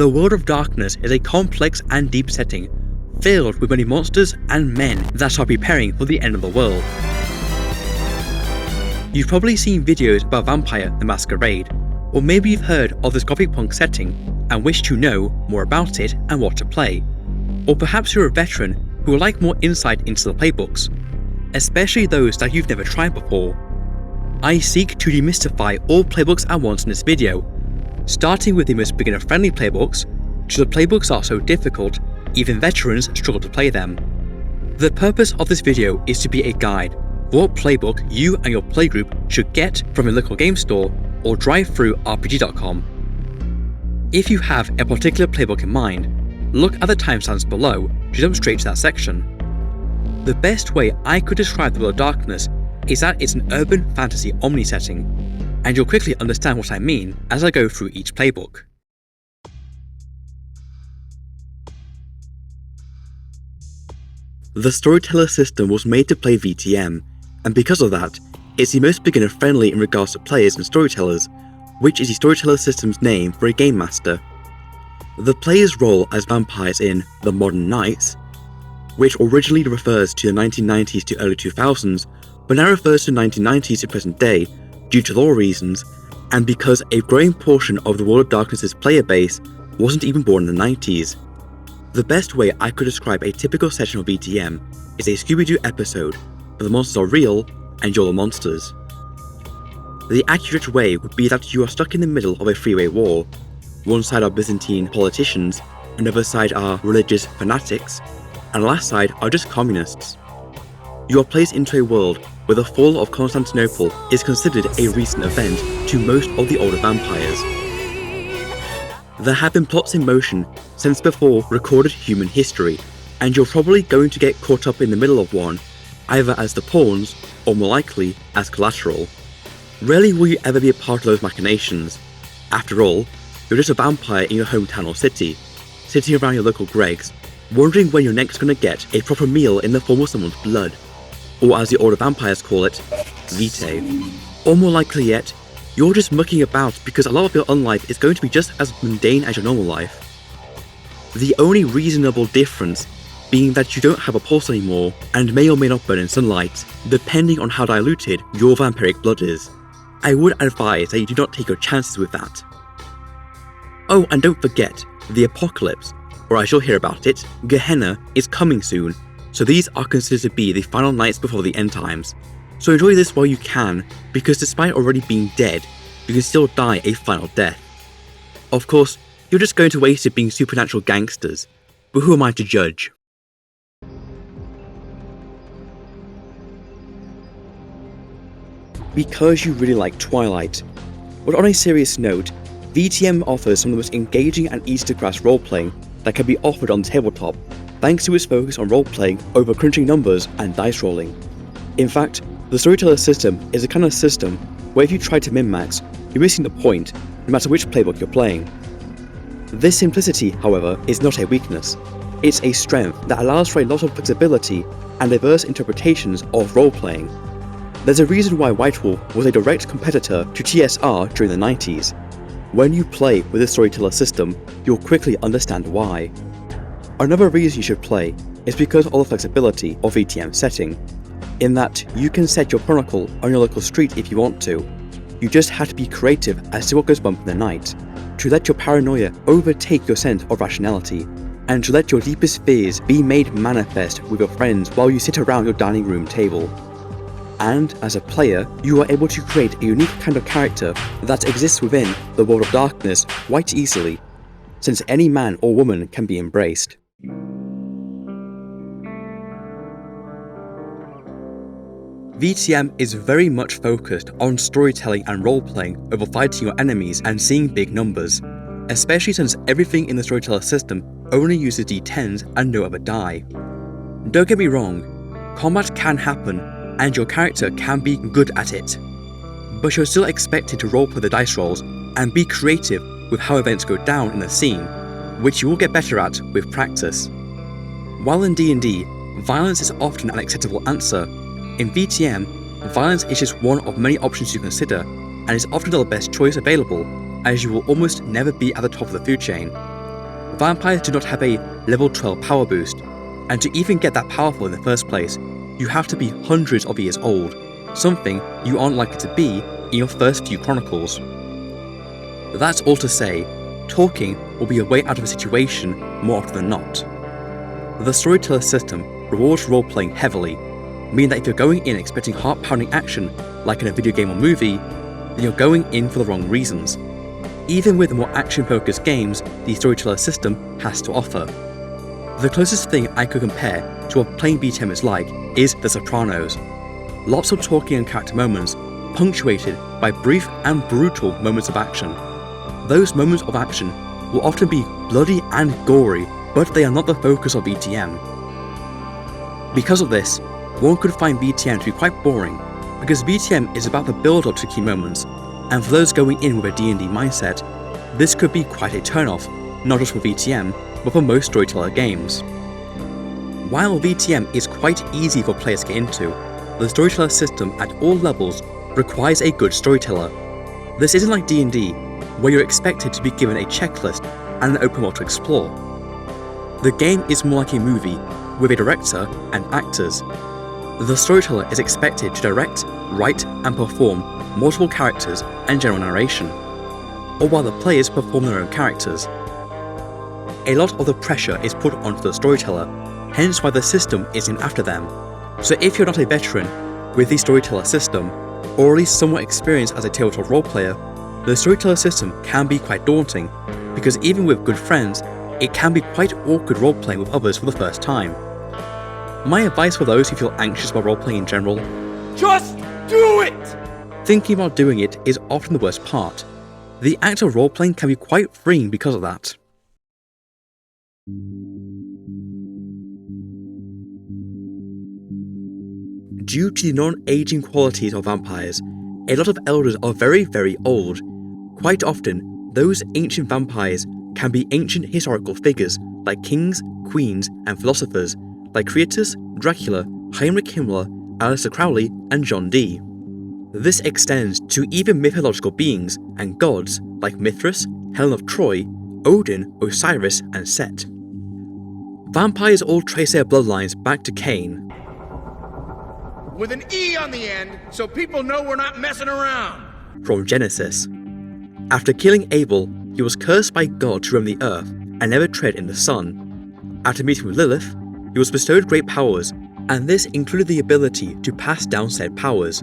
The World of Darkness is a complex and deep setting, filled with many monsters and men that are preparing for the end of the world. You've probably seen videos about Vampire the Masquerade, or maybe you've heard of this gothic punk setting and wish to know more about it and what to play. Or perhaps you're a veteran who would like more insight into the playbooks, especially those that you've never tried before. I seek to demystify all playbooks at once in this video, starting with the most beginner-friendly playbooks to the playbooks that are so difficult even veterans struggle to play them. The purpose of this video is to be a guide for what playbook you and your playgroup should get from a local game store or drive-thru-rpg.com. If you have a particular playbook in mind, look at the timestamps below to jump straight to that section. The best way I could describe the World of Darkness is that it's an urban fantasy omni setting, and you'll quickly understand what I mean as I go through each playbook. The Storyteller system was made to play VtM, and because of that, it's the most beginner friendly in regards to players and storytellers, which is the Storyteller system's name for a game master. The player's role as vampires in The Modern Knights, which originally refers to the 1990s to early 2000s, but now refers to 1990s to present day due to lore reasons, and because a growing portion of the World of Darkness' player base wasn't even born in the 90s. The best way I could describe a typical session of VtM is a Scooby-Doo episode where the monsters are real and you're the monsters. The accurate way would be that you are stuck in the middle of a three-way war. One side are Byzantine politicians, another side are religious fanatics, and the last side are just communists. You are placed into a world where the fall of Constantinople is considered a recent event to most of the older vampires. There have been plots in motion since before recorded human history, and you're probably going to get caught up in the middle of one, either as the pawns, or more likely, as collateral. Rarely will you ever be a part of those machinations. After all, you're just a vampire in your hometown or city, sitting around your local Greggs, wondering when you're next going to get a proper meal in the form of someone's blood, or as the older vampires call it, vitae. Or more likely yet, you're just mucking about because a lot of your unlife is going to be just as mundane as your normal life. The only reasonable difference being that you don't have a pulse anymore and may or may not burn in sunlight, depending on how diluted your vampiric blood is. I would advise that you do not take your chances with that. Oh, and don't forget, the apocalypse, or as you'll hear about it, Gehenna, is coming soon, so these are considered to be the final nights before the end times. So enjoy this while you can, because despite already being dead, you can still die a final death. Of course, you're just going to waste it being supernatural gangsters, but who am I to judge? Because you really like Twilight. But on a serious note, VtM offers some of the most engaging and easy to grasp roleplaying that can be offered on the tabletop, thanks to its focus on roleplaying over crunching numbers and dice rolling. In fact, the Storyteller system is a kind of system where if you try to min-max, you're missing the point, no matter which playbook you're playing. This simplicity, however, is not a weakness. It's a strength that allows for a lot of flexibility and diverse interpretations of roleplaying. There's a reason why White Wolf was a direct competitor to TSR during the 90s. When you play with the Storyteller system, you'll quickly understand why. Another reason you should play is because of the flexibility of VtM setting, in that you can set your chronicle on your local street if you want to. You just have to be creative as to what goes bump in the night, to let your paranoia overtake your sense of rationality, and to let your deepest fears be made manifest with your friends while you sit around your dining room table. And as a player, you are able to create a unique kind of character that exists within the World of Darkness quite easily, since any man or woman can be embraced. VtM is very much focused on storytelling and role-playing over fighting your enemies and seeing big numbers, especially since everything in the Storyteller system only uses d10s and no other die. Don't get me wrong, combat can happen and your character can be good at it, but you're still expected to roleplay the dice rolls and be creative with how events go down in the scene, which you will get better at with practice. While in D&D, violence is often an acceptable answer, in VtM, violence is just one of many options you consider, and is often the best choice available, as you will almost never be at the top of the food chain. Vampires do not have a level 12 power boost, and to even get that powerful in the first place, you have to be hundreds of years old, something you aren't likely to be in your first few chronicles. That's all to say, talking will be a way out of a situation more often than not. The storyteller system rewards role-playing heavily, meaning that if you're going in expecting heart-pounding action like in a video game or movie, then you're going in for the wrong reasons. Even with the more action-focused games the storyteller system has to offer. The closest thing I could compare to what playing VtM is like is The Sopranos. Lots of talking and character moments, punctuated by brief and brutal moments of action. Those moments of action will often be bloody and gory, but they are not the focus of VtM. Because of this, one could find VtM to be quite boring, because VtM is about the build-up to key moments, and for those going in with a D&D mindset, this could be quite a turn-off, not just for VtM, but for most storyteller games. While VtM is quite easy for players to get into, the storyteller system at all levels requires a good storyteller. This isn't like D&D, where you're expected to be given a checklist and an open world to explore. The game is more like a movie, with a director and actors. The storyteller is expected to direct, write, and perform multiple characters and general narration, or while the players perform their own characters. A lot of the pressure is put onto the storyteller, hence why the system isn't after them. So if you're not a veteran with the storyteller system, or at least somewhat experienced as a tabletop role player, the storyteller system can be quite daunting, because even with good friends, it can be quite awkward role-playing with others for the first time. My advice for those who feel anxious about role-playing in general: just do it! Thinking about doing it is often the worst part. The act of role-playing can be quite freeing because of that. Due to the non-aging qualities of vampires, a lot of elders are very, very old. Quite often, those ancient vampires can be ancient historical figures like kings, queens, and philosophers like Creatus, Dracula, Heinrich Himmler, Aleister Crowley, and John Dee. This extends to even mythological beings and gods like Mithras, Helen of Troy, Odin, Osiris, and Set. Vampires all trace their bloodlines back to Cain, with an E on the end, so people know we're not messing around. From Genesis. After killing Abel, he was cursed by God to roam the earth and never tread in the sun. After meeting with Lilith, he was bestowed great powers, and this included the ability to pass down said powers.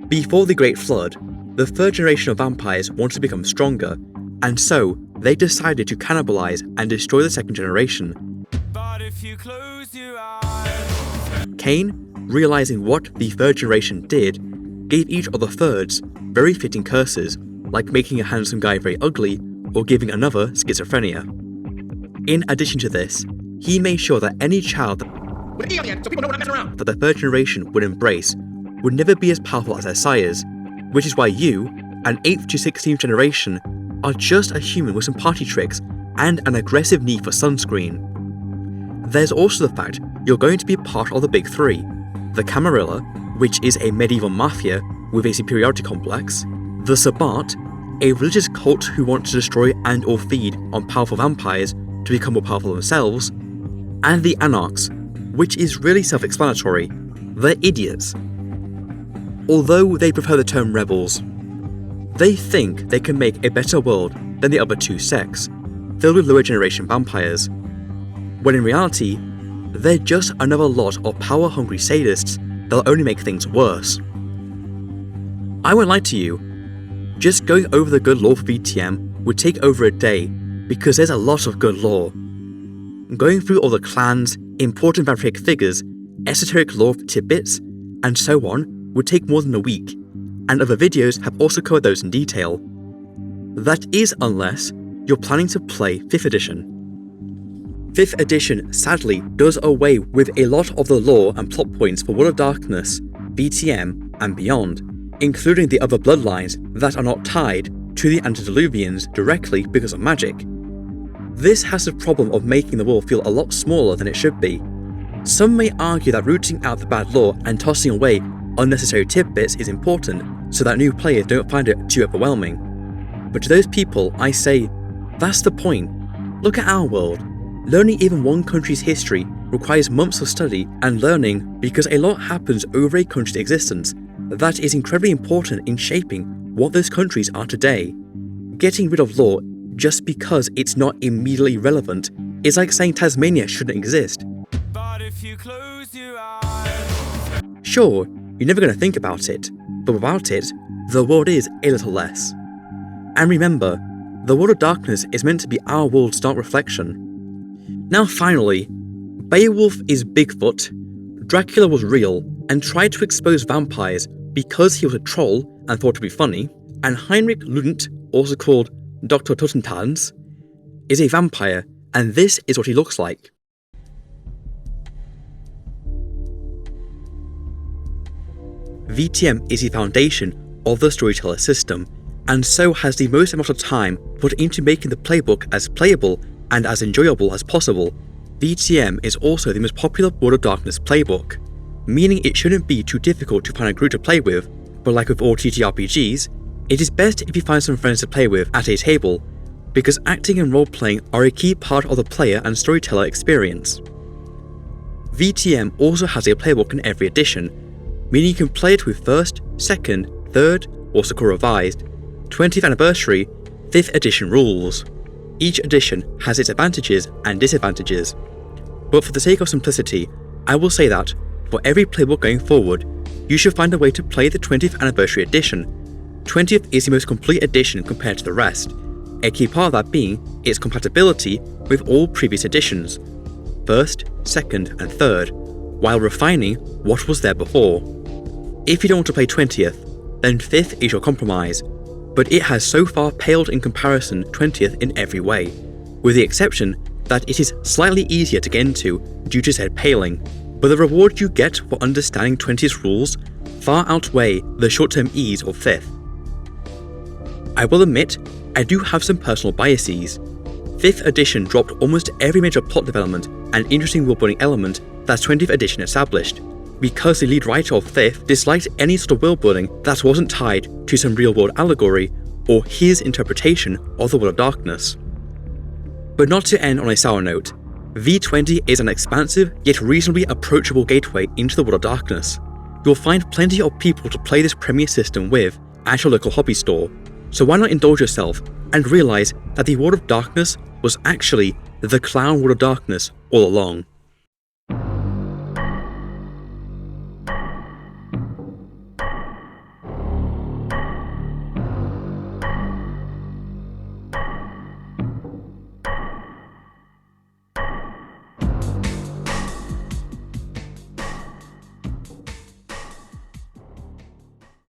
Before the Great Flood, the third generation of vampires wanted to become stronger, and so they decided to cannibalize and destroy the second generation. But if you close your eyes... Cain, realizing what the third generation did, gave each of the thirds very fitting curses, like making a handsome guy very ugly or giving another schizophrenia. In addition to this, he made sure that any child that the third generation would embrace would never be as powerful as their sires, which is why you, an 8th to 16th generation, are just a human with some party tricks and an aggressive need for sunscreen. There's also the fact you're going to be part of the Big Three: the Camarilla, which is a medieval mafia with a superiority complex, the Sabbat, a religious cult who want to destroy and or feed on powerful vampires to become more powerful themselves, and the Anarchs, which is really self-explanatory: they're idiots. Although they prefer the term rebels. They think they can make a better world than the other two sects, filled with lower generation vampires, when in reality, they're just another lot of power-hungry sadists that'll only make things worse. I won't lie to you, just going over the good lore for VtM would take over a day, because there's a lot of good lore. Going through all the clans, important vampiric figures, esoteric lore tidbits, and so on would take more than a week, and other videos have also covered those in detail. That is unless you're planning to play 5th edition. 5th edition sadly does away with a lot of the lore and plot points for World of Darkness, VtM, and beyond, including the other bloodlines that are not tied to the antediluvians directly because of magic. This has the problem of making the world feel a lot smaller than it should be. Some may argue that rooting out the bad lore and tossing away unnecessary tidbits is important so that new players don't find it too overwhelming. But to those people, I say, that's the point. Look at our world. Learning even one country's history requires months of study and learning because a lot happens over a country's existence that is incredibly important in shaping what those countries are today. Getting rid of lore just because it's not immediately relevant is like saying Tasmania shouldn't exist. But if you close your eyes, Sure, you're never going to think about it, but without it, the world is a little less. And remember, the world of darkness is meant to be our world's dark reflection. Now finally, Beowulf is Bigfoot, Dracula was real and tried to expose vampires because he was a troll and thought to be funny, and Heinrich Ludent, also called Dr. Totentanz, is a vampire, and this is what he looks like. VtM is the foundation of the storyteller system, and so has the most amount of time put into making the playbook as playable and as enjoyable as possible. VtM is also the most popular World of Darkness playbook, meaning it shouldn't be too difficult to find a group to play with, but like with all TTRPGs, it is best if you find some friends to play with at a table, because acting and role-playing are a key part of the player and storyteller experience. VtM also has a playbook in every edition, meaning you can play it with 1st, 2nd, 3rd, or Sakura Revised, 20th Anniversary, 5th edition rules. Each edition has its advantages and disadvantages, but for the sake of simplicity, I will say that, for every playbook going forward, you should find a way to play the 20th Anniversary edition. 20th is the most complete edition compared to the rest, a key part of that being its compatibility with all previous editions, 1st, 2nd and 3rd, while refining what was there before. If you don't want to play 20th, then 5th is your compromise, but it has so far paled in comparison 20th in every way, with the exception that it is slightly easier to get into due to said paling, but the reward you get for understanding 20th's rules far outweigh the short-term ease of 5th. I will admit, I do have some personal biases. 5th edition dropped almost every major plot development and interesting world-building element that 20th edition established, because the lead writer of 5th disliked any sort of world-building that wasn't tied to some real-world allegory or his interpretation of the World of Darkness. But not to end on a sour note, V20 is an expansive yet reasonably approachable gateway into the World of Darkness. You'll find plenty of people to play this premier system with at your local hobby store, so why not indulge yourself and realise that the World of Darkness was actually the clown World of Darkness all along.